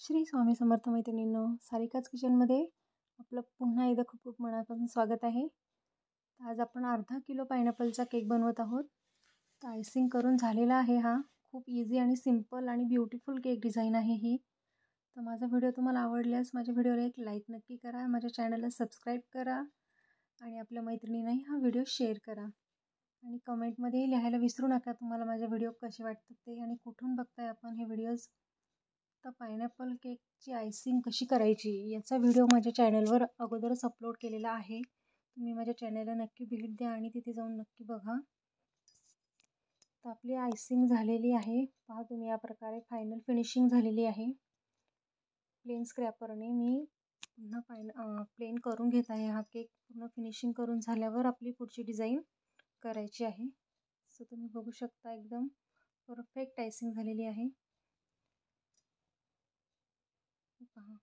श्री स्वामी समर्थ मैत्रिणींनो, सारिकाच किचनमध्ये आपलं पुन्हा एकदा खूप खूप मनापासून स्वागत आहे. तर आज आपण अर्धा किलो पायनॅपलचा केक बनवत आहोत. तर आयसिंग करून झालेला आहे. हा खूप इझी आणि सिंपल आणि ब्युटिफुल केक डिझाईन आहे ही. तर माझा व्हिडिओ तुम्हाला आवडल्यास माझ्या व्हिडिओला एक लाईक नक्की करा, माझ्या चॅनलला सबस्क्राईब करा आणि आपल्या मैत्रिणींनाही हा व्हिडिओ शेअर करा. आणि कमेंटमध्ये लिहायला विसरू नका तुम्हाला माझे व्हिडिओ कसे वाटतात ते आणि कुठून बघताय आपण हे व्हिडिओज. तर पायनॅपल केकची आयसिंग कशी करायची याचा व्हिडिओ माझ्या चॅनलवर अगोदरच अपलोड केलेला आहे. तुम्ही माझ्या चॅनलला नक्की भेट द्या आणि तिथे जाऊन नक्की बघा. तर आपली आयसिंग झालेली आहे, पहा तुम्ही या प्रकारे फायनल फिनिशिंग झालेली आहे. प्लेन स्क्रॅपरने मी पुन्हा प्लेन करून घेत आहे. हा केक पूर्ण फिनिशिंग करून झाल्यावर आपली पुढची डिझाईन करायची आहे. सो तुम्ही बघू शकता एकदम परफेक्ट आयसिंग झालेली आहे. पहा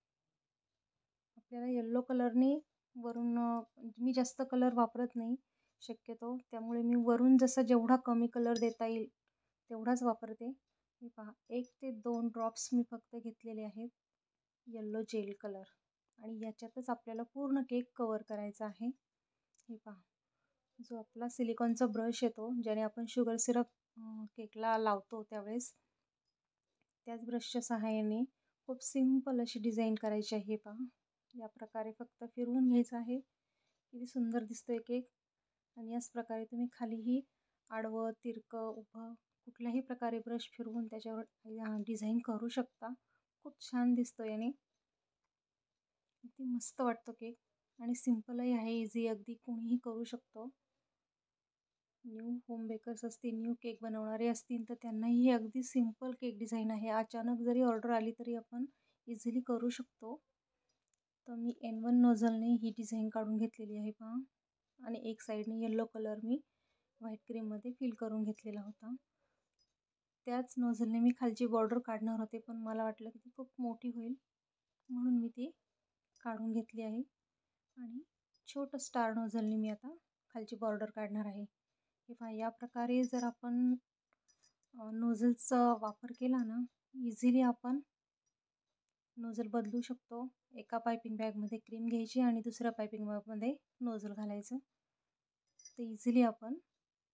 आपल्याला येल्लो कलरने वरून, मी जास्त कलर वापरत नाही शक्यतो, त्यामुळे मी वरून जसा जेवढा कमी कलर देता येईल तेवढाच वापरते. हे पहा 1 ते 2 ड्रॉप्स मी फक्त घेतलेले आहेत येल्लो जेल कलर, आणि याच्यातच आपल्याला पूर्ण केक कवर करायचा आहे. हे पहा जो आपला सिलिकॉनचा ब्रश येतो ज्याने आपण शुगर सिरप केकला लावतो त्यावेळेस, त्याच ब्रशच्या सहाय्याने खूप सिंपल अशी डिझाईन करायची आहे. पहा या प्रकारे फक्त फिरवून घ्यायचं आहे. किती सुंदर दिसतोय केक. आणि याच प्रकारे तुम्ही खालीही आडवं तिरकं उभं कुठल्याही प्रकारे ब्रश फिरवून त्याच्यावर डिझाईन करू शकता. खूप छान दिसतो याने, किती मस्त वाटतो केक. आणि सिंपलही आहे, इझी, अगदी कोणीही करू शकतो. न्यू होम बेकर्स असतील, न्यू केक बनवणारे असतील तर त्यांनाही हे अगदी सिंपल केक डिझाईन आहे. अचानक जरी ऑर्डर आली तरी आपण इझिली करू शकतो. तर मी N1 नोझलने ही डिझाईन काढून घेतलेली आहे पहा. आणि एक साईडने येल्लो कलर मी व्हाईट क्रीममध्ये फिल करून घेतलेला होता. त्याच नोझलने मी खालची बॉर्डर काढणार होते, पण मला वाटलं की ती खूप मोठी होईल म्हणून मी ती काढून घेतली आहे. आणि छोटं स्टार नोझलने मी आता खालची बॉर्डर काढणार आहे. हे पहा या प्रकारे जर आपण नोझलचा वापर केला ना, इझिली आपण नोझल बदलू शकतो. एका पायपिंग बॅगमध्ये क्रीम घ्यायची आणि दुसऱ्या पायपिंग बॅगमध्ये नोझल घालायचं, तर इझिली आपण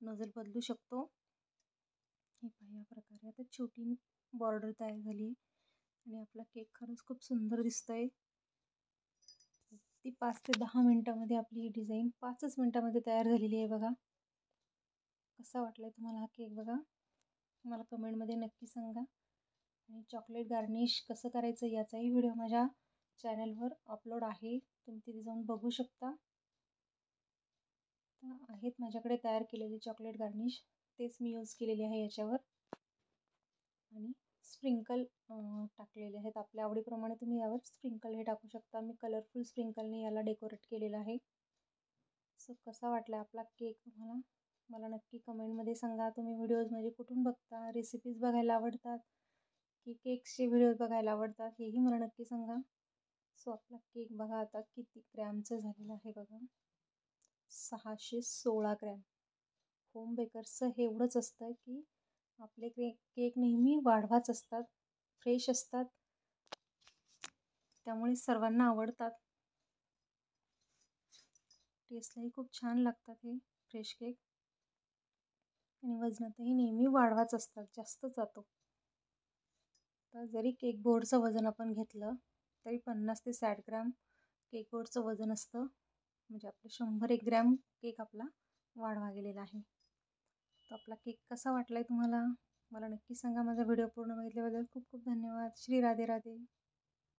नोझल बदलू शकतो. हे पहा या प्रकारे आता छोटी बॉर्डर तयार झाली आहे आणि आपला केक खरंच खूप सुंदर दिसतोय. ती 5 ते 10 मिनिटामध्ये आपली ही डिझाईन 5च मिनिटामध्ये तयार झालेली आहे. बघा कसा वाटलाय तुम्हाला हा केक, बघा मला कमेंटमध्ये नक्की सांगा. आणि चॉकलेट गार्निश कसं करायचं याचाही व्हिडिओ माझ्या चॅनलवर अपलोड आहे, तुम्ही तिथे जाऊन बघू शकता. तर आहेत माझ्याकडे तयार केलेले चॉकलेट गार्निश, तेच मी यूज केलेले आहे याच्यावर. आणि स्प्रिंकल टाकलेले आहेत आपल्या आवडीप्रमाणे, तुम्ही यावर स्प्रिंकल हे टाकू शकता. मी कलरफुल स्प्रिंकलने याला डेकोरेट केलेलं आहे. सो कसा वाटला आपला केक तुम्हाला मला नक्की कमेंटमध्ये सांगा. तुम्ही व्हिडिओज म्हणजे कुठून बघता, रेसिपीज बघायला आवडतात की केक्सचे व्हिडिओज बघायला आवडतात, हेही मला नक्की सांगा. सो आपला केक बघा आता किती ग्रॅमचं झालेलं आहे. बघा 616 ग्रॅम. होम बेकर्सचं हे एवढंच असतं की आपले केक नेहमी वाढवाच असतात, फ्रेश असतात, त्यामुळे सर्वांना आवडतात. टेस्टलाही खूप छान लागतात हे फ्रेश केक. आणि वजनातही नेहमी वाढवाच असतात, जास्त जातो. तर जरी केक बोर्डचं वजन आपण घेतलं तरी 50 ते 60 ग्रॅम केक बोर्डचं वजन असतं. म्हणजे आपलं 101 ग्रॅम केक आपला वाढवा गेलेला आहे. तर आपला केक कसा वाटलाय तुम्हाला मला नक्की सांगा. माझा व्हिडिओ पूर्ण बघितल्याबद्दल खूप खूप धन्यवाद. श्री राधे राधे.